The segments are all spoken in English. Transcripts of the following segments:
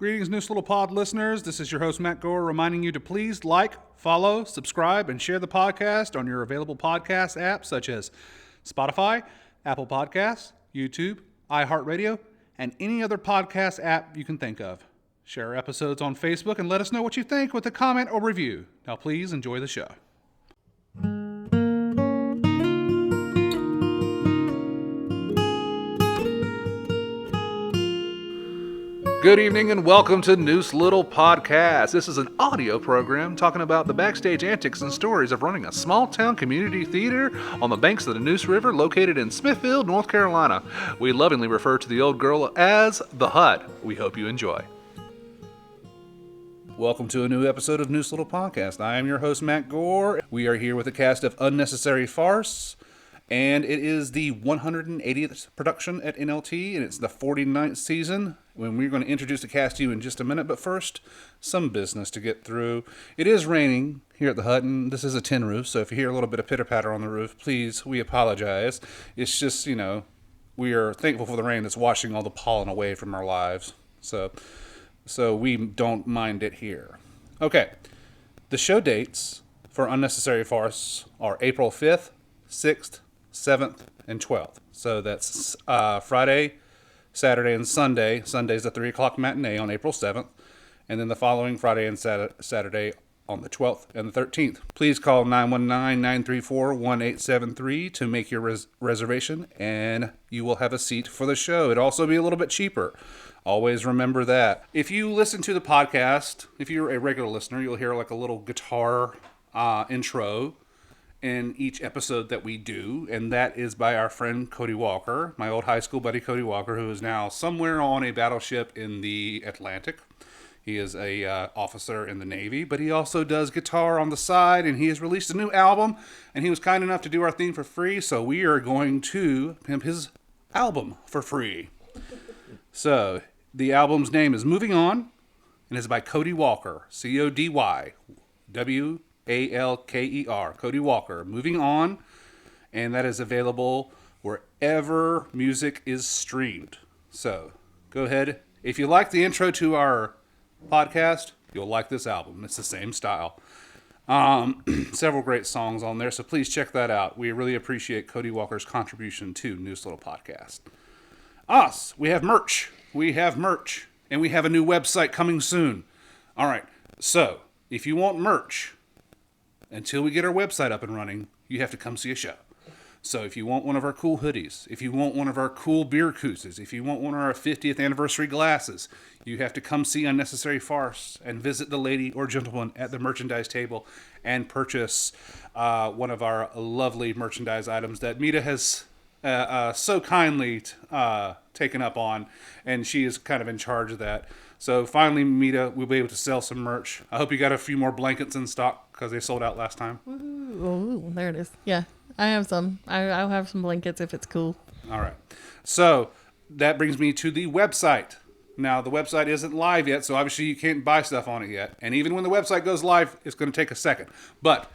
Greetings, Neuse Little Pod listeners. This is your host, Matt Gore, reminding you to please like, follow, subscribe, and share the podcast on your available podcast apps such as Spotify, Apple Podcasts, YouTube, iHeartRadio, and any other podcast app you can think of. Share our episodes on Facebook and let us know what you think with a comment or review. Now, please enjoy the show. Good evening and welcome to Neuse Little Podcast. This is an audio program talking about the backstage antics and stories of running a small-town community theater on the banks of the Neuse River located in Smithfield, North Carolina. We lovingly refer to the old girl as the Hut. We hope you enjoy. Welcome to a new episode of Neuse Little Podcast. I am your host, Matt Gore. We are here with a cast of Unnecessary Farce, and it is the 180th production at NLT, and it's the 49th season. When we're going to introduce the cast to you in just a minute, but first, some business to get through. It is raining here at the Hut, and this is a tin roof, so if you hear a little bit of pitter-patter on the roof, please, we apologize. It's just, we are thankful for the rain that's washing all the pollen away from our lives, so we don't mind it here. Okay, the show dates for Unnecessary Farce are April 5th, 6th, 7th, and 12th. So that's Friday, Saturday, and Sunday. Sunday's the 3 o'clock matinee on April 7th. And then the following Friday and Saturday on the 12th and the 13th. Please call 919-934-1873 to make your reservation, and you will have a seat for the show. It'll also be a little bit cheaper. Always remember that. If you listen to the podcast, if you're a regular listener, you'll hear like a little guitar intro in each episode that we do, and that is by our friend Cody Walker, my old high school buddy Cody Walker, who is now somewhere on a battleship in the Atlantic. He is a officer in the Navy, but he also does guitar on the side, and he has released a new album, and he was kind enough to do our theme for free, so we are going to pimp his album for free. So, the album's name is Moving On, and it's by Cody Walker, CodyWalker, Cody Walker, Moving On, and that is available wherever music is streamed. So, go ahead. If you like the intro to our podcast, you'll like this album. It's the same style. Several great songs on there, so please check that out. We really appreciate Cody Walker's contribution to Neuse Little Podcast. We have merch. And we have a new website coming soon. All right, so if you want merch, until we get our website up and running, you have to come see a show. So if you want one of our cool hoodies, if you want one of our cool beer coozes, if you want one of our 50th anniversary glasses, you have to come see Unnecessary Farce and visit the lady or gentleman at the merchandise table and purchase one of our lovely merchandise items that Mita has so kindly taken up on, and she is kind of in charge of that. So finally, Mita, we'll be able to sell some merch. I hope you got a few more blankets in stock because they sold out last time. Ooh, there it is. Yeah, I have some. I'll have some blankets if it's cool. All right. So that brings me to the website. Now, the website isn't live yet, so obviously you can't buy stuff on it yet. And even when the website goes live, it's going to take a second. But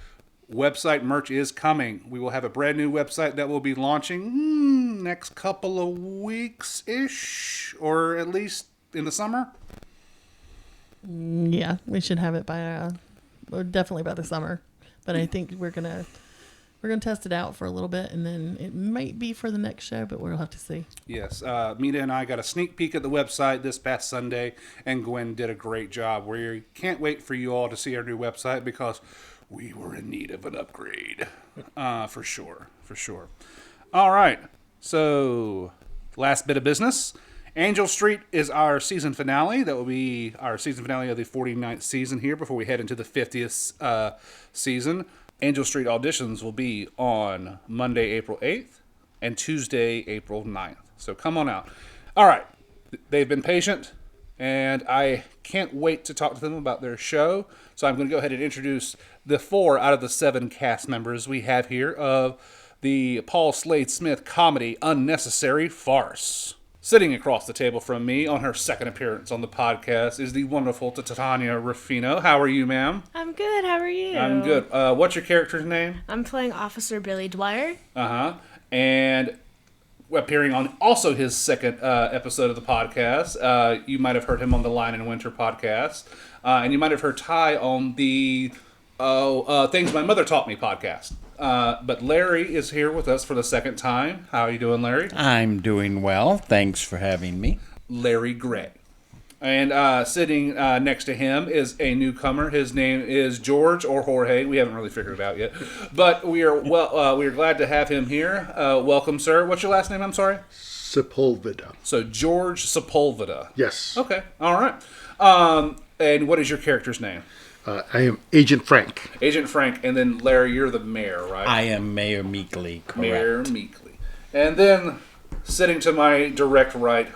website merch is coming. We will have a brand new website that will be launching next couple of weeks-ish, or at least in the summer. Yeah, we should have it by or definitely by the summer. But I think we're gonna test it out for a little bit, and then it might be for the next show, but we'll have to see. Yes, Mita and I got a sneak peek at the website this past Sunday, and Gwen did a great job. We can't wait for you all to see our new website because we were in need of an upgrade, for sure. All right, so last bit of business. Angel Street is our season finale. That will be our season finale of the 49th season here before we head into the 50th season. Angel Street auditions will be on Monday, April 8th and Tuesday, April 9th. So come on out. All right. They've been patient, and I can't wait to talk to them about their show. So I'm going to go ahead and introduce the 4 out of the 7 cast members we have here of the Paul Slade Smith comedy Unnecessary Farce. Sitting across the table from me on her second appearance on the podcast is the wonderful Titania Ruffino. How are you, ma'am? I'm good. How are you? I'm good. What's your character's name? I'm playing Officer Billy Dwyer. Uh-huh. And appearing on also his second episode of the podcast. You might have heard him on the Lion and Winter podcast, and you might have heard Ty on the Things My Mother Taught Me podcast. But Larry is here with us for the second time. How are you doing, Larry? I'm doing well. Thanks for having me. Larry Gray. And sitting next to him is a newcomer. His name is George or Jorge. We haven't really figured it out yet, but we are glad to have him here. Welcome, sir. What's your last name? I'm sorry. Sepulveda. So George Sepulveda. Yes. Okay. All right. And what is your character's name? I am Agent Frank. Agent Frank. And then Larry, you're the mayor, right? I am Mayor Meekley, correct. Mayor Meekley. And then sitting to my direct right.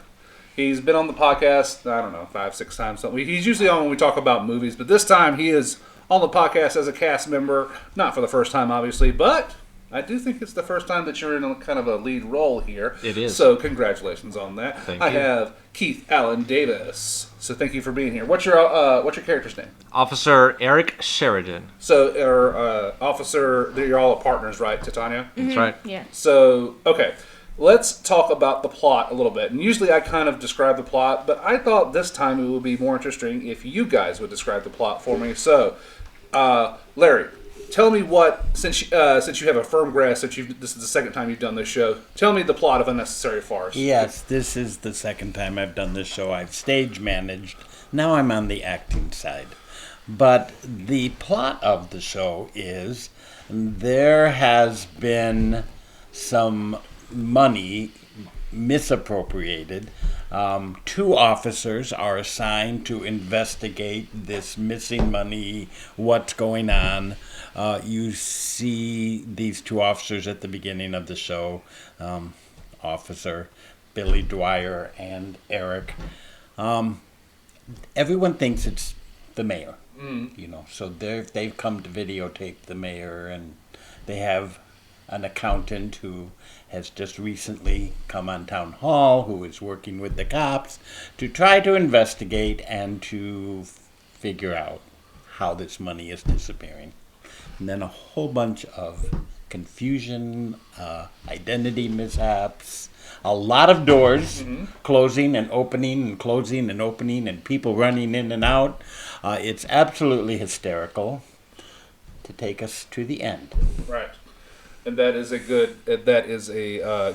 He's been on the podcast, I don't know, 5-6 times. He's usually on when we talk about movies, but this time he is on the podcast as a cast member. Not for the first time, obviously, but I do think it's the first time that you're in a kind of a lead role here. It is. So congratulations on that. Thank I you. have Keith Allen Davis. So thank you for being here. What's your character's name? Officer Eric Sheridan. So, officer, you're all partners, right, Titania? That's right. Yeah. So, okay. Let's talk about the plot a little bit. And usually I kind of describe the plot, but I thought this time it would be more interesting if you guys would describe the plot for me. So, Larry, tell me what, since you have a firm grasp that this is the second time you've done this show, tell me the plot of Unnecessary Farce. Yes, this is the second time I've done this show. I've stage managed. Now I'm on the acting side. But the plot of the show is there has been some money misappropriated. 2 officers are assigned to investigate this missing money, what's going on. You see these 2 officers at the beginning of the show, Officer Billy Dwyer and Eric. Everyone thinks it's the mayor, so they've come to videotape the mayor, and they have an accountant who has just recently come on town hall, who is working with the cops to try to investigate and to figure out how this money is disappearing. And then a whole bunch of confusion, identity mishaps, a lot of doors closing and opening and closing and opening, and people running in and out. It's absolutely hysterical to take us to the end. Right. And that is a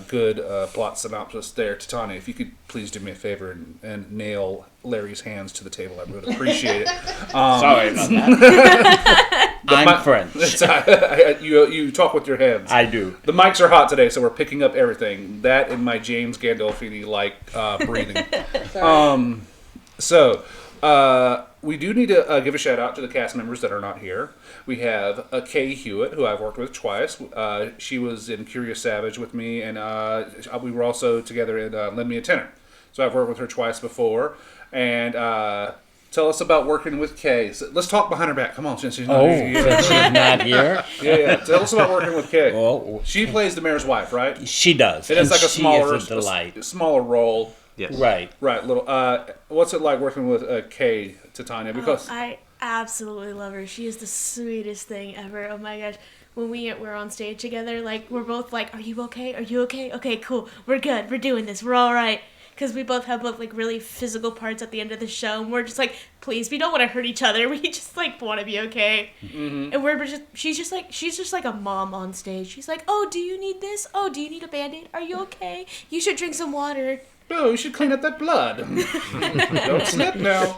good plot synopsis there. Titania, if you could please do me a favor and nail Larry's hands to the table, I would appreciate it. Sorry about that. I'm French. You talk with your hands. I do. The mics are hot today, so we're picking up everything. That and my James Gandolfini-like breathing. We do need to give a shout out to the cast members that are not here. We have Kay Hewitt, who I've worked with twice. She was in Curious Savage with me, and we were also together in Lend Me a Tenor. So I've worked with her twice before. And tell us about working with Kay. So let's talk behind her back. Come on, since she's not here. Since she's not here. Yeah. Tell us about working with Kay. Well, She plays the mayor's wife, right? she does. It is like a she smaller, is a delight. smaller role. Yes. Right. Right. Little. What's it like working with Kay, Titania? Because I absolutely love her. She is the sweetest thing ever. Oh my gosh. When we're on stage together, like, we're both like, are you okay? Are you okay? Okay, cool. We're good. We're doing this. We're all right. Because we both have like really physical parts at the end of the show, and we're just like, please, we don't want to hurt each other. We just like want to be okay. Mm-hmm. And she's just like a mom on stage. She's like, oh, do you need this? Oh, do you need a Band-Aid? Are you okay? You should drink some water. no, you should clean up that blood. Don't slip now.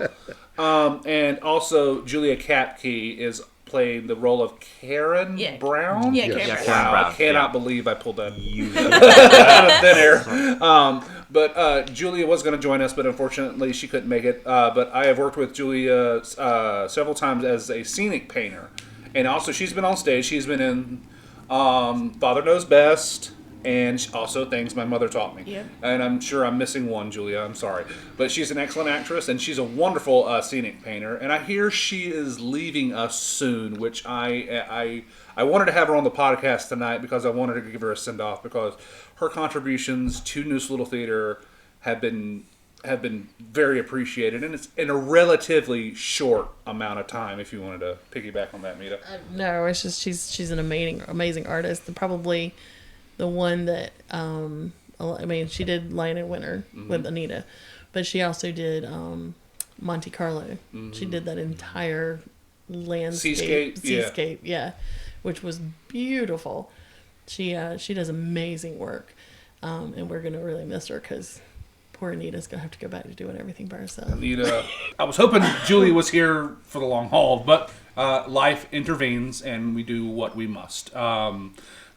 And also, Julia Kapke is playing the role of Karen Brown. Yeah, Yes. Karen Yeah, Brown. Karen Wow, Brown. I cannot believe I pulled that out of thin air. But Julia was going to join us, but unfortunately she couldn't make it. But I have worked with Julia several times as a scenic painter. And also she's been on stage. She's been in Father Knows Best, and also Things My Mother Taught Me. Yeah. And I'm sure I'm missing one, Julia. I'm sorry. But she's an excellent actress, and she's a wonderful scenic painter. And I hear she is leaving us soon, which I wanted to have her on the podcast tonight because I wanted to give her a send-off because her contributions to Neuse Little Theater have been very appreciated, and it's in a relatively short amount of time. If you wanted to piggyback on that, Mita. No, it's just she's an amazing artist. Probably the one that I mean, she did Lion in Winter with Anita, but she also did Monte Carlo. She did that entire seascape, yeah, which was beautiful. She does amazing work, and we're gonna really miss her because poor Anita's gonna have to go back to doing everything by herself. Anita, I was hoping Julie was here for the long haul, but life intervenes and we do what we must.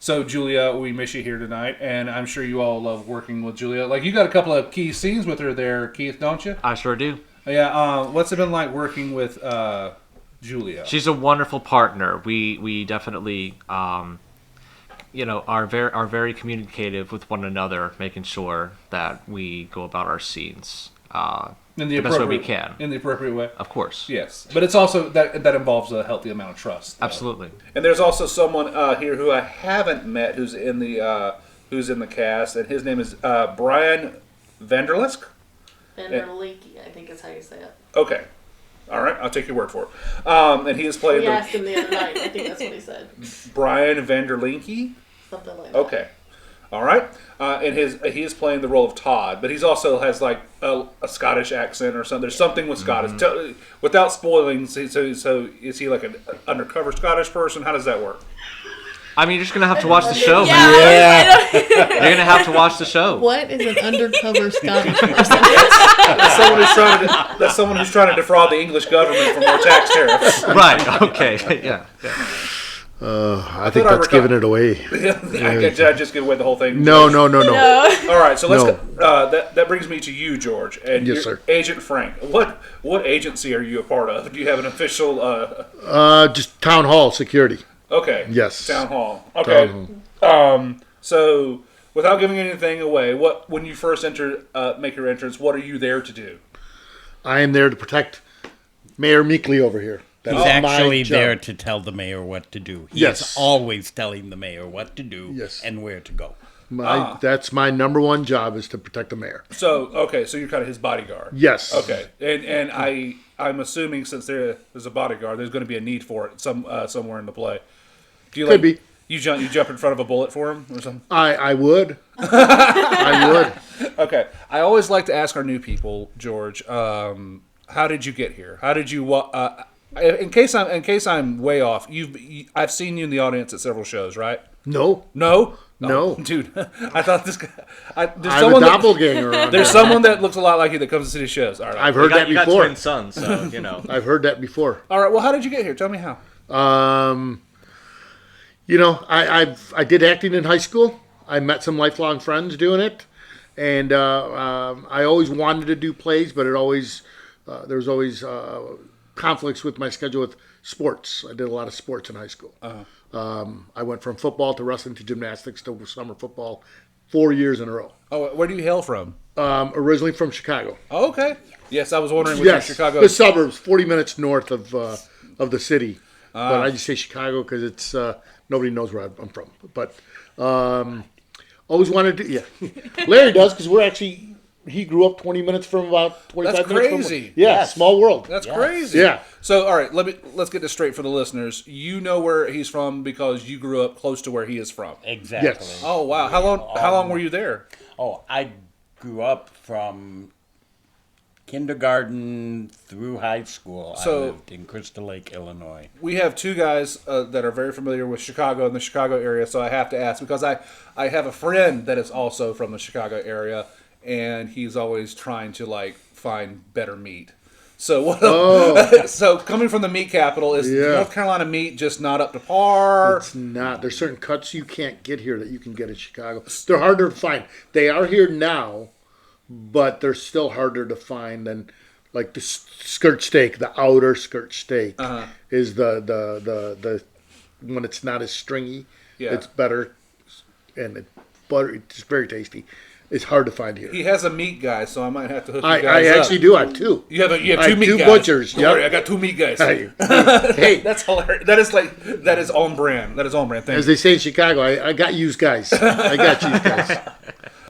So Julia, we miss you here tonight, and I'm sure you all love working with Julia. Like, you got a couple of key scenes with her there, Keith, don't you? I sure do. Yeah. What's it been like working with Julia? She's a wonderful partner. We definitely are very communicative with one another, making sure that we go about our scenes in the best way we can. In the appropriate way. Of course. Yes. But it's also that involves a healthy amount of trust. Absolutely. And there's also someone here who I haven't met who's in the cast, and his name is Brian Vanderlisk. Vanderleek, I think is how you say it. Okay. All right, I'll take your word for it. And he is playing. We asked him the other night. I think that's what he said. Brian Vanderlinky. Something like that. Okay. All right. And he is playing the role of Todd, but he's also has like a Scottish accent or something. There's something with Scottish. Without spoiling, so is he like an undercover Scottish person? How does that work? I mean, you're just gonna have to watch the show, man. Yeah. You're gonna have to watch the show. What is an undercover Scottish person? That's someone who's trying to defraud the English government for more tax tariffs. Right. Okay. Yeah. I think that's giving it away. Did I just give away the whole thing? No. All right, so let's. That brings me to you, George, and yes, sir. Agent Frank. What agency are you a part of? Do you have an official? Just town hall security. Okay. Yes. Town hall. Okay. Town hall. So without giving anything away, when you first make your entrance, what are you there to do? I am there to protect Mayor Meekley over here. He's actually there to tell the mayor what to do. He's always telling the mayor what to do and where to go. That's my number one job, is to protect the mayor. So you're kind of his bodyguard. Yes. Okay, and I'm assuming since there's a bodyguard, there's going to be a need for it somewhere in the play. Do you Could be. You jump in front of a bullet for him or something? I would. I would. Okay. I always like to ask our new people, George. How did you get here? How did you? In case I'm way off, I've seen you in the audience at several shows, right? No. No, dude. I thought this guy. I'm a doppelganger. There's someone that looks a lot like you that comes to city shows. All right. I've heard that you before. got twin sons, so you know. I've heard that before. All right. Well, how did you get here? Tell me how. I did acting in high school. I met some lifelong friends doing it, and I always wanted to do plays, but there was always conflicts with my schedule with sports. I did a lot of sports in high school. I went from football to wrestling to gymnastics to summer football 4 years in a row. Oh, where do you hail from? Originally from Chicago. Oh, okay. Yes, I was wondering which Chicago. The suburbs, 40 minutes north of the city. But I just say Chicago because it's nobody knows where I'm from. But always wanted to. Yeah, Larry does, because he grew up 20 minutes from about 25 That's minutes. crazy. Yes. Small world. That's crazy. Yeah. So, all right, let's get this straight for the listeners. You know where he's from because you grew up close to where he is from. Exactly. Yes. Oh, wow. How long were you there? Oh, I grew up from kindergarten through high school. I lived in Crystal Lake, Illinois. We have two guys that are very familiar with Chicago and the Chicago area, so I have to ask because I have a friend that is also from the Chicago area, and he's always trying to find better meat. So so coming from the meat capital, is North Carolina meat just not up to par? It's not. There's certain cuts you can't get here that you can get in Chicago. They're harder to find. They are here now, but they're still harder to find than like the skirt steak. The outer skirt steak is the when it's not as stringy. Yeah. It's better, and it's very tasty. It's hard to find here. He has a meat guy, so I might have to hook you guys I actually do. I have two. You have two meat guys. Two butchers. Don't worry, I got two meat guys. Hey, that's hilarious. That is on brand. That is on brand. As they say in Chicago, I got used guys. I got used guys.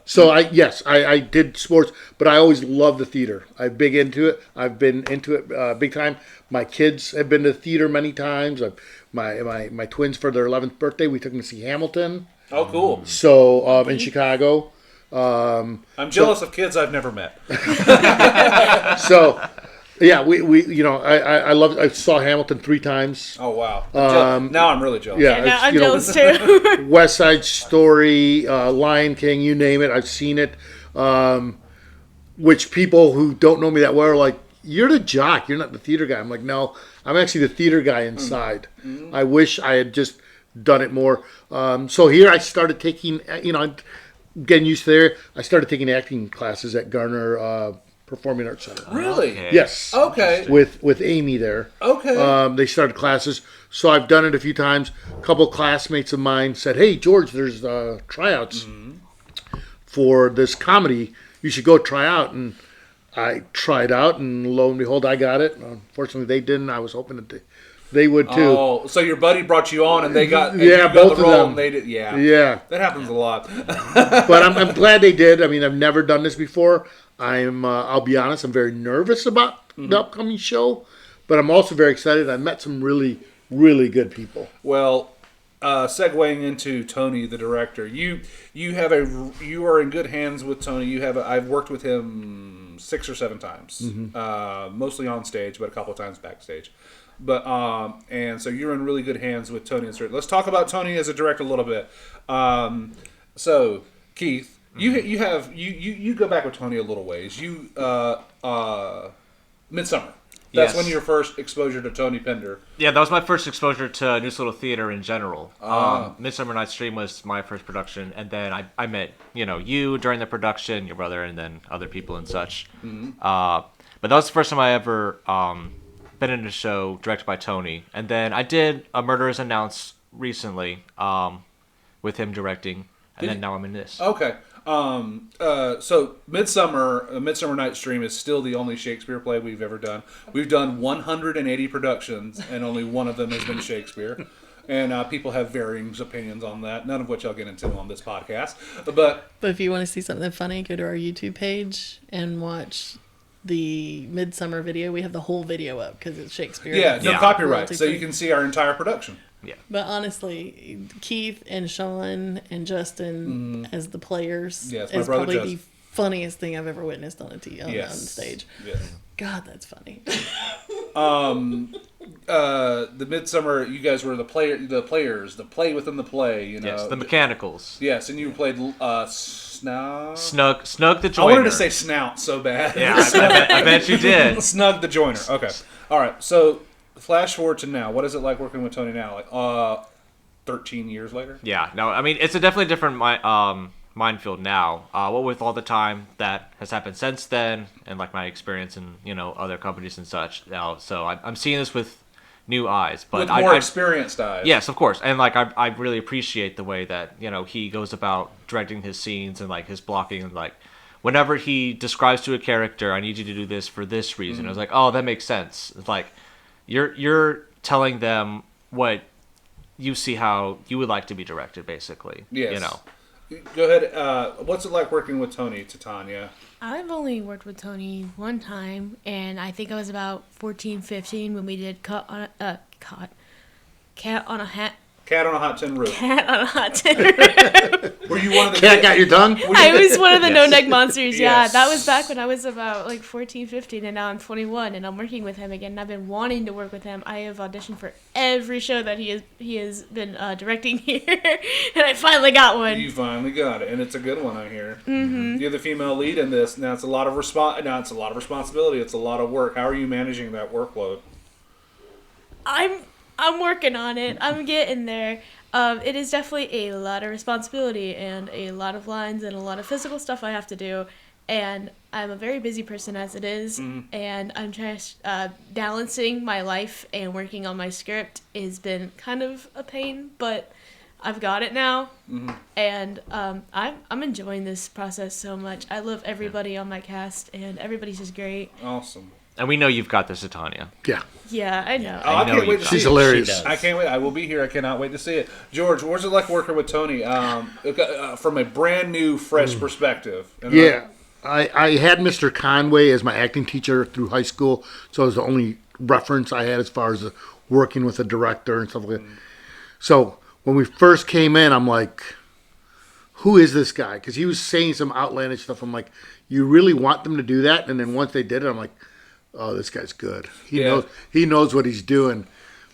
So I did sports, but I always loved the theater. I'm big into it. I've been into it big time. My kids have been to the theater many times. My twins, for their 11th birthday, we took them to see Hamilton. Oh, cool. So in Chicago. I'm jealous of kids I've never met. So, yeah, I saw Hamilton 3 times. Oh, wow. Now I'm really jealous. Yeah, Yeah, I'm jealous too. West Side Story, Lion King, you name it, I've seen it. Which people who don't know me that well are like, you're the jock, you're not the theater guy. I'm like, no, I'm actually the theater guy inside. Mm-hmm. I wish I had just done it more. So here I started taking, getting used to there. I started taking acting classes at Garner Performing Arts Center. Really? Okay. Yes. Okay. With Amy there. Okay. They started classes. So I've done it a few times. A couple of classmates of mine said, hey, George, there's tryouts for this comedy. You should go try out. And I tried out, and lo and behold, I got it. Unfortunately, they didn't. I was hoping that they would too. Oh, so your buddy brought you on, and they got both the of role, them. and they did. Yeah, Yeah. that happens a lot. But I'm glad they did. I mean, I've never done this before. I'll be honest, I'm very nervous about the upcoming show, but I'm also very excited. I met some really, really good people. Well, segueing into Tony, the director, you are in good hands with Tony. I've worked with him 6 or 7 times, mostly on stage, but a couple of times backstage. But and so you're in really good hands with Tony. Let's talk about Tony as a director a little bit. So Keith, you go back with Tony a little ways. Midsummer. That's when your first exposure to Tony Pender. Yeah, that was my first exposure to Neuse Little Theater in general. Midsummer Night's Dream was my first production, and then I met you during the production, your brother, and then other people and such. Mm-hmm. But that was the first time I ever been in a show directed by Tony. And then I did A Murder Is Announced recently with him directing, and then now I'm in this. Okay. So Midsummer Night's Dream is still the only Shakespeare play we've ever done. We've done 180 productions, and only one of them has been Shakespeare. And people have varying opinions on that, none of which I'll get into on this podcast. But if you want to see something funny, go to our YouTube page and watch the Midsummer video. We have the whole video up because it's Shakespeare. Yeah, no copyright, so you can see our entire production. Yeah. But honestly, Keith and Sean and Justin as the players is probably the funniest thing I've ever witnessed on on stage. Yes. God, that's funny. The Midsummer, you guys were the players, the play within the play. Yes, the mechanicals. Yes, and you played Snug the Joiner. I wanted to say Snout so bad. Yeah, I bet you did. Snug the Joiner. Okay. All right. So flash forward to now. What is it like working with Tony now? Like 13 years later? Yeah. No, I mean, it's a definitely different minefield now. What with all the time that has happened since then, and like my experience in other companies and such now. So I'm seeing this with new eyes, but with more experienced eyes. Yes, of course, and like I really appreciate the way that he goes about directing his scenes and like his blocking, and like whenever he describes to a character, I need you to do this for this reason. I was like, oh, that makes sense. It's like you're telling them what you see how you would like to be directed, basically. Yes. Go ahead. What's it like working with Tony, Titania? I've only worked with Tony one time, and I think I was about 14, 15 when we did Cat on a Hot Tin Roof. Cat on a Hot Tin Roof. Were you one of the Cat got your tongue? I was one of the no-neck monsters, yeah. Yes. That was back when I was about like 14, 15, and now I'm 21, and I'm working with him again, and I've been wanting to work with him. I have auditioned for every show that he has been directing here, and I finally got one. You finally got it, and it's a good one, I hear. Mm-hmm. You're the female lead in this. Now it's a lot of responsibility. It's a lot of work. How are you managing that workload? I'm working on it. I'm getting there. It is definitely a lot of responsibility and a lot of lines and a lot of physical stuff I have to do. And I'm a very busy person as it is. Mm-hmm. And I'm just balancing my life and working on my script has been kind of a pain, but I've got it now. Mm-hmm. And I'm enjoying this process so much. I love everybody on my cast, and everybody's just great. Awesome. And we know you've got this, Titania. Yeah. Yeah, I know. I can't wait to see it. She's hilarious. I can't wait. I will be here. I cannot wait to see it. George, what's it like working with Tony from a brand new, fresh perspective? Yeah. I had Mr. Conway as my acting teacher through high school, so it was the only reference I had as far as working with a director and stuff like that. So when we first came in, I'm like, who is this guy? Because he was saying some outlandish stuff. I'm like, you really want them to do that? And then once they did it, I'm like, oh, this guy's good. He knows what he's doing.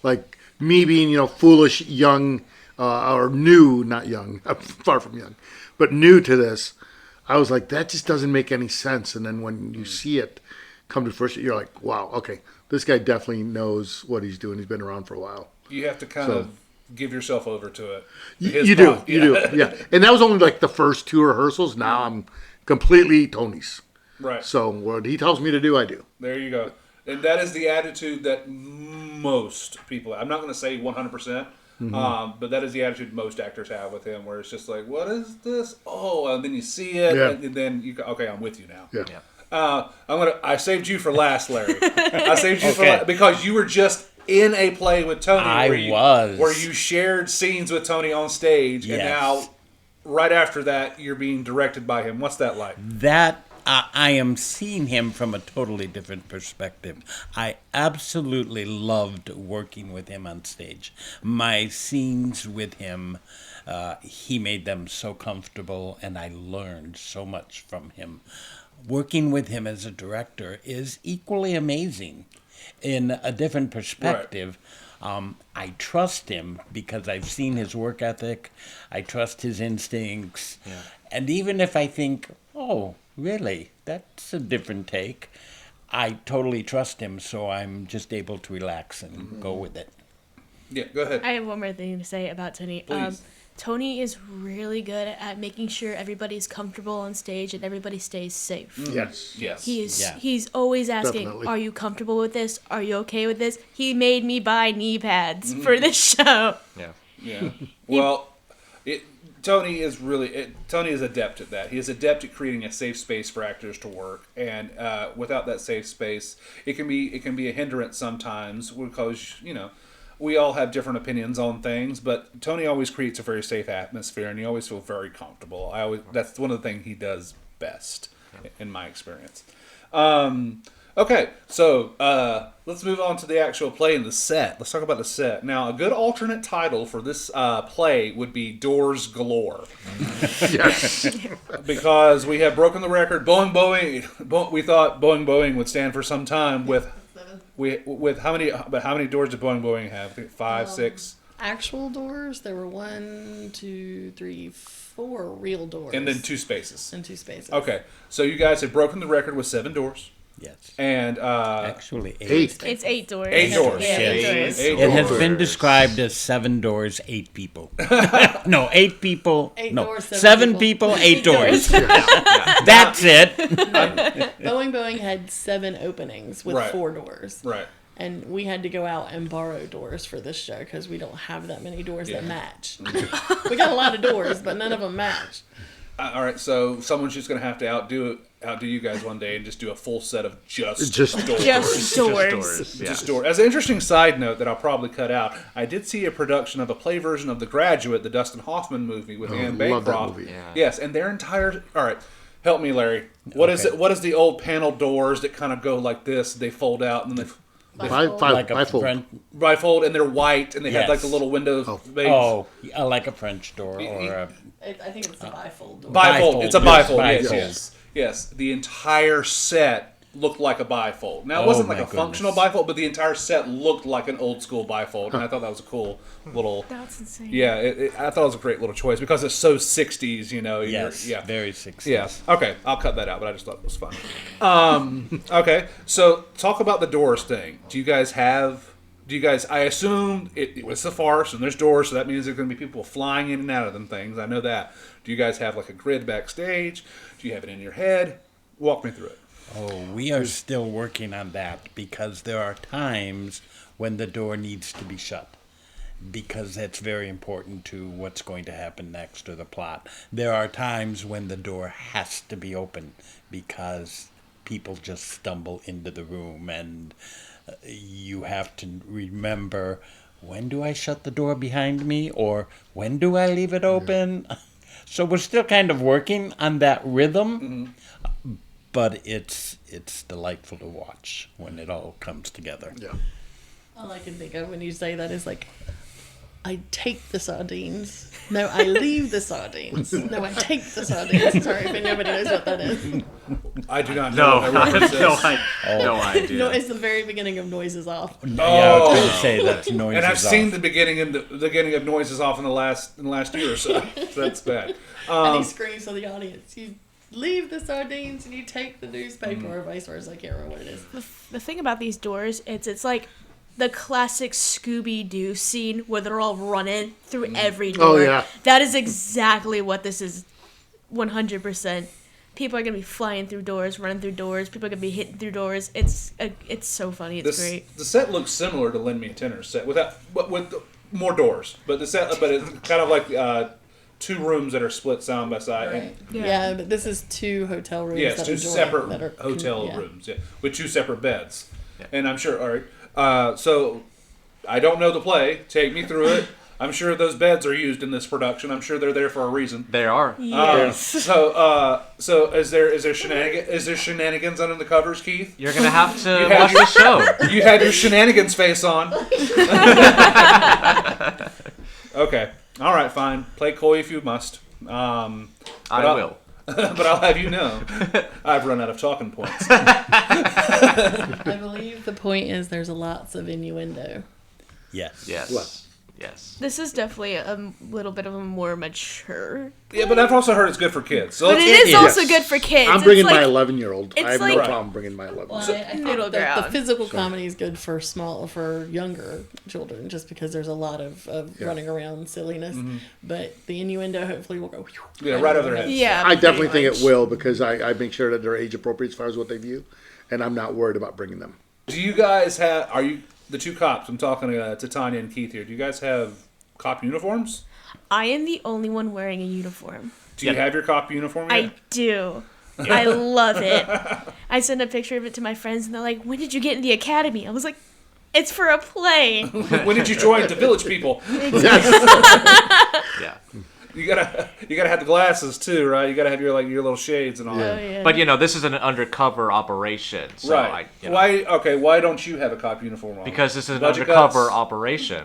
Like me being, foolish, young, or new, not young, I'm far from young, but new to this. I was like, that just doesn't make any sense. And then when you see it come to fruition, you're like, wow, okay, this guy definitely knows what he's doing. He's been around for a while. You have to kind of give yourself over to it. You do, yeah. And that was only like the first 2 rehearsals. Now I'm completely Tony's. Right. So what he tells me to do, I do. There you go. And that is the attitude that most people, I'm not going to say 100%, but that is the attitude most actors have with him, where it's just like, what is this? Oh, and then you see it, and then you go, okay, I'm with you now. Yeah. I saved you for last, Larry. I saved you for last because you were just in a play with Tony. Where you shared scenes with Tony on stage, and now, right after that, you're being directed by him. What's that like? I am seeing him from a totally different perspective. I absolutely loved working with him on stage. My scenes with him, he made them so comfortable, and I learned so much from him. Working with him as a director is equally amazing in a different perspective. Right. I trust him because I've seen his work ethic. I trust his instincts. Yeah. And even if I think, oh, really, that's a different take, I totally trust him, so I'm just able to relax and go with it. Yeah, go ahead. I have one more thing to say about Tony. Please. Tony is really good at making sure everybody's comfortable on stage and everybody stays safe. Yes. He's always asking, Definitely. are you comfortable with this? Are you okay with this? He made me buy knee pads for this show. Yeah. Well, Tony is adept at that. He is adept at creating a safe space for actors to work, and without that safe space, it can be a hindrance sometimes because we all have different opinions on things, but Tony always creates a very safe atmosphere, and you always feel very comfortable. That's one of the things he does best, in my experience. Okay, so let's move on to the actual play and the set. Let's talk about the set. Now, a good alternate title for this play would be Doors Galore. Yes. Because we have broken the record. Boeing. We thought Boeing would stand for some time with how many doors did Boeing have? 5, 6? Actual doors, there were 1, 2, 3, 4 real doors. And then 2 spaces. Okay, so you guys have broken the record with 7 doors. Yes. And actually 8. It's 8 doors. 8 doors. Yeah, 8 doors. It has been described as 7 doors, 8 people. No, 8 people. 8 no, doors, 7 people, 8 doors. That's it. Boeing had 7 openings with 4 doors. Right. And we had to go out and borrow doors for this show because we don't have that many doors that match. We got a lot of doors, but none of them match. All right, so someone's just going to have to outdo you guys one day and just do a full set of just doors. Just doors. Just doors. As an interesting side note that I'll probably cut out, I did see a production of a play version of The Graduate, the Dustin Hoffman movie with Anne Bancroft. Love that movie. Yeah. Yes, and their entire... All right, help me, Larry. What is it? What is the old panel doors that kind of go like this? They fold out and then they... Bifold, and they're white, and they have like the little window base. Oh, like a French door or a... I think it's a bifold door. Bifold. It's a bifold. Bifold. Yes. The entire set looked like a bifold. Now, it wasn't like a functional bifold, but the entire set looked like an old school bifold, and I thought that was a cool little... That's insane. Yeah, I thought it was a great little choice because it's so 60s, Yes, very 60s. Yeah. Okay, I'll cut that out, but I just thought it was fun. Okay, so talk about the doors thing. Do you guys, I assume it's a farce and there's doors, so that means there's going to be people flying in and out of them things. I know that. Do you guys have like a grid backstage? Do you have it in your head? Walk me through it. Oh, we are still working on that because there are times when the door needs to be shut because that's very important to what's going to happen next or the plot. There are times when the door has to be open because people just stumble into the room and you have to remember, when do I shut the door behind me or when do I leave it open? So we're still kind of working on that rhythm. But it's delightful to watch when it all comes together. Yeah. All I can think of when you say that is like I take the sardines. No, I leave the sardines. No, I take the sardines. Sorry if anybody knows what that is. I do not know. No, what that reference is. no idea. No, it's the very beginning of Noises Off. Yeah, I was going to say that's Noise And I've is seen off. the beginning of Noises Off in the last year or so. So that's bad. And he screams to the audience, you leave the sardines and you take the newspaper, or vice versa. I can't remember what it is. The thing about these doors, it's like the classic Scooby-Doo scene where they're all running through every door. Oh, yeah. That is exactly what this is, 100%. People are going to be flying through doors, running through doors. People are going to be hitting through doors. It's so funny. It's great. The set looks similar to Lend Me a Tenner's set, with more doors. But it's kind of like 2 rooms that are split side by side. Right. And, Yeah. Yeah, but this is 2 hotel rooms. yes, that 2 are joined, separate that are hotel rooms, with 2 separate beds. Yeah. And I'm sure. All right. So I don't know the play. Take me through it. I'm sure those beds are used in this production. I'm sure they're there for a reason. They are. Yes. So is there shenanigans under the covers, Keith? You're gonna have to You had watch the show. You had your shenanigans face on. Okay. All right. Fine. Play coy if you must. I will. But I'll have you know, I've run out of talking points. I believe the point is there's lots of innuendo. Yes. Yes. What? Yes. This is definitely a little bit of a more mature. Yeah, but I've also heard it's good for kids. So But let's it is get- also Yes. good for kids. I'm bringing it's my like, 11-year-old. I it's have like- no problem bringing my 11-year-old. Well, I think Middle the ground. physical comedy is good for younger children, just because there's a lot of running around silliness. But the innuendo hopefully will go. Yeah, right over their heads. Yeah, I definitely pretty think much. it will, because I make sure that they're age appropriate as far as what they view, and I'm not worried about bringing them. Do you guys have? Are you the 2 cops? I'm talking to Titania and Keith here. Do you guys have cop uniforms? I am the only one wearing a uniform. Do you have your cop uniform yet? I do. I love it. I send a picture of it to my friends, and they're like, "When did you get in the academy?" I was like, "It's for a play." When did you join the Village People? Yeah. You gotta have the glasses too, right? You gotta have your little shades and all. Oh, that. yeah. But this is an undercover operation. So Right. I, Why don't you have a cop uniform on? Because this is an Budget undercover cuts. operation.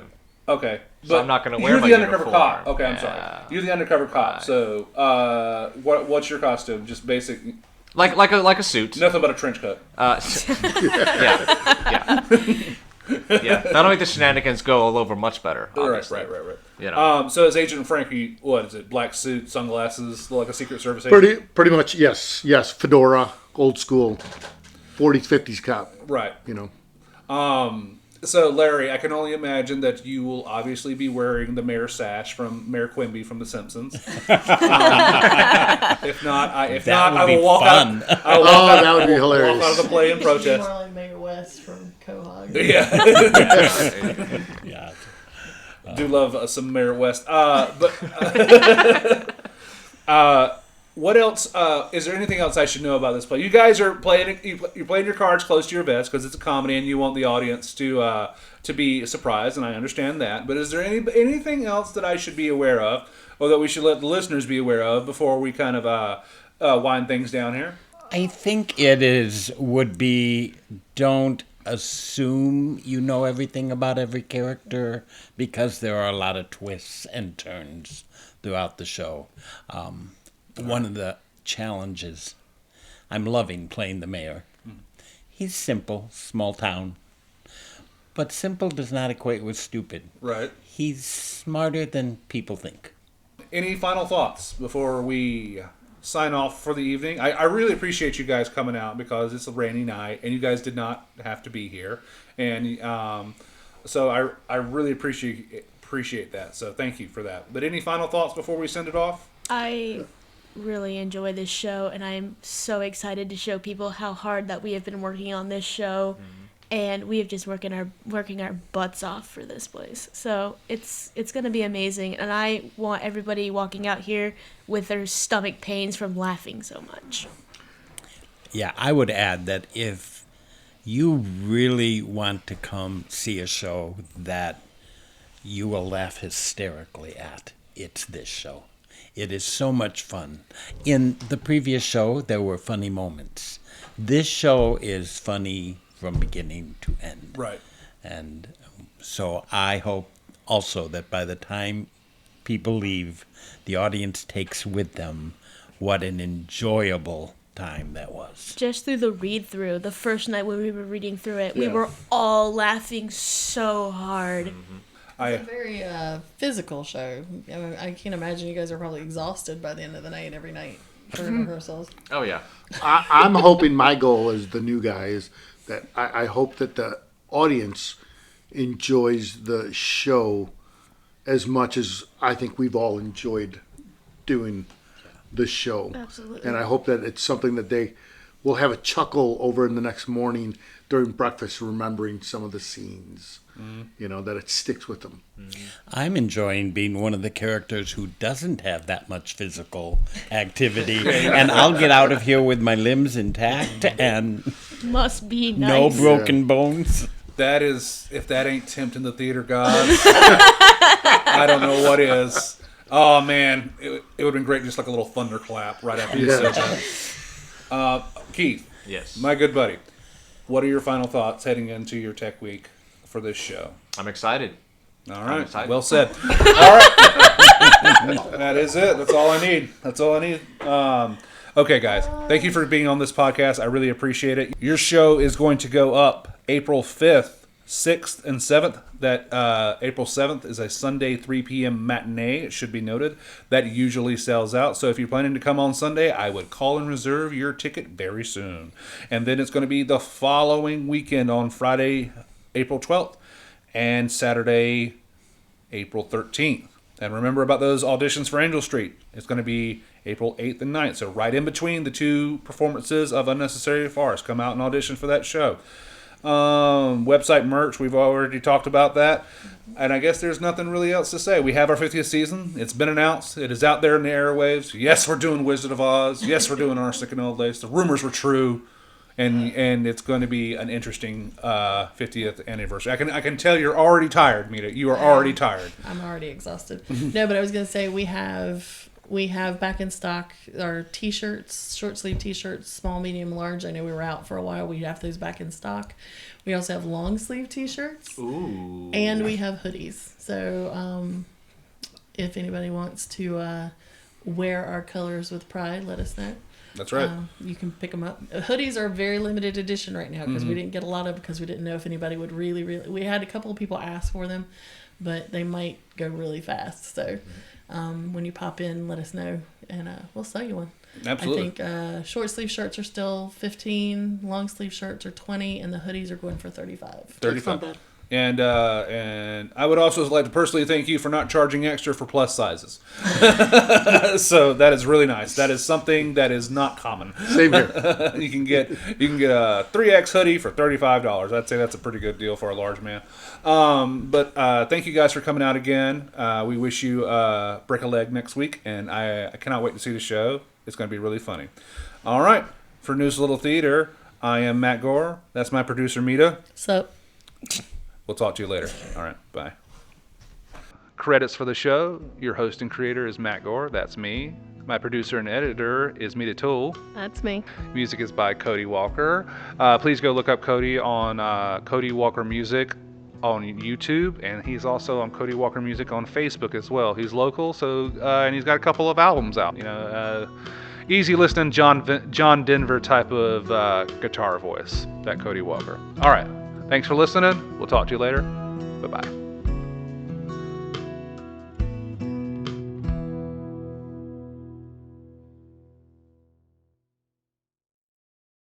Okay. So I'm not gonna wear You're my the undercover uniform. cop. Okay, I'm sorry. Yeah. You're the undercover cop. Right. So, what's your costume? Just basic, Like a suit. nothing but a trench coat. Yeah. Yeah. That'll make the shenanigans go all over much better. Obviously. Right. So is Agent Frankie, what is it? Black suit, sunglasses, like a Secret Service agent? Pretty much, yes, fedora, old school, 40s, 50s cop. Right. So Larry, I can only imagine that you will obviously be wearing the Mayor sash from Mayor Quimby from The Simpsons. If not, I will walk out. I will walk out. that would be Walk out of hilarious. the play in protest. More like Mayor West from Quahog. Yeah. Yeah. Do love some Mayor West. What else? Is there anything else I should know about this play? You guys are playing. You're playing your cards close to your vest because it's a comedy, and you want the audience to be surprised, and I understand that. But is there anything else that I should be aware of, or that we should let the listeners be aware of before we kind of wind things down here? I think would be don't assume you know everything about every character, because there are a lot of twists and turns throughout the show. One of the challenges, I'm loving playing the mayor. He's simple, small town. But simple does not equate with stupid. Right. He's smarter than people think. Any final thoughts before we sign off for the evening? I really appreciate you guys coming out because it's a rainy night and you guys did not have to be here. And so I really appreciate that. So thank you for that. But any final thoughts before we send it off? I really enjoy this show, and I'm so excited to show people how hard that we have been working on this show, and we have just working our butts off for this place. So it's gonna be amazing, and I want everybody walking out here with their stomach pains from laughing so much. Yeah, I would add that if you really want to come see a show that you will laugh hysterically at, it's this show. It is so much fun. In the previous show, there were funny moments. This show is funny from beginning to end. Right. And so I hope also that by the time people leave, the audience takes with them what an enjoyable time that was. Just through the read through, the first night when we were reading through it, we Yeah. were all laughing so hard. It's a very physical show. I mean, I can't imagine you guys are probably exhausted by the end of the night every night for rehearsals. Oh yeah. I'm hoping my goal as the new guy is that I hope that the audience enjoys the show as much as I think we've all enjoyed doing the show. Absolutely. And I hope that it's something that they will have a chuckle over in the next morning during breakfast, remembering some of the scenes. You know, that it sticks with them. I'm enjoying being one of the characters who doesn't have that much physical activity, and I'll get out of here with my limbs intact and Must be no nice. broken bones. That is, if that ain't tempting the theater gods, I don't know what is. Oh man, it would have been great, just like a little thunderclap right after you said that. Keith, Yes. my good buddy, what are your final thoughts heading into your tech week for this show? I'm excited. All right, excited. well said. All right, that is it. That's all I need. That's all I need. Okay, guys, thank you for being on this podcast. I really appreciate it. Your show is going to go up April 5th, 6th, and 7th. That April 7th is a Sunday 3 p.m. matinee, it should be noted. That usually sells out. So if you're planning to come on Sunday, I would call and reserve your ticket very soon. And then it's going to be the following weekend on Friday, April 12th, and Saturday, April 13th. And remember about those auditions for Angel Street. It's going to be April 8th and 9th. So right in between the two performances of Unnecessary Farce. Come out and audition for that show. Website merch, we've already talked about that. And I guess there's nothing really else to say. We have our 50th season. It's been announced. It is out there in the airwaves. Yes, we're doing Wizard of Oz. Yes, we're doing Arsenic and Old Lace. The rumors were true. And it's going to be an interesting 50th anniversary. I can tell you're already tired, Mita. You are already tired. I'm already exhausted. No, but I was going to say we have back in stock our t-shirts, short sleeve t-shirts, small, medium, large. I know we were out for a while. We have those back in stock. We also have long sleeve t-shirts. Ooh. And we have hoodies. So if anybody wants to wear our colors with pride, let us know. That's right. You can pick them up. Hoodies are very limited edition right now because we didn't get a lot of because we didn't know if anybody would really. We had a couple of people ask for them, but they might go really fast. So when you pop in, let us know, and we'll sell you one. Absolutely. I think short sleeve shirts are still $15, long sleeve shirts are $20, and the hoodies are going for $35. 35. And I would also like to personally thank you for not charging extra for plus sizes. So that is really nice. That is something that is not common. Same here. You can get a 3X hoodie for $35. I'd say that's a pretty good deal for a large man. But thank you guys for coming out again. We wish you break a leg next week, and I cannot wait to see the show. It's going to be really funny. All right. For Neuse Little Theater, I am Matt Gore. That's my producer, Mita. So. We'll talk to you later. All right, bye. Credits for the show. Your host and creator is Matt Gore. That's me. My producer and editor is Mita Toole. That's me. Music is by Cody Walker. Please go look up Cody on Cody Walker Music on YouTube, and he's also on Cody Walker Music on Facebook as well. He's local, so and he's got a couple of albums out. You know, easy listening John Denver type of guitar voice. That Cody Walker. All right. Thanks for listening. We'll talk to you later. Bye-bye.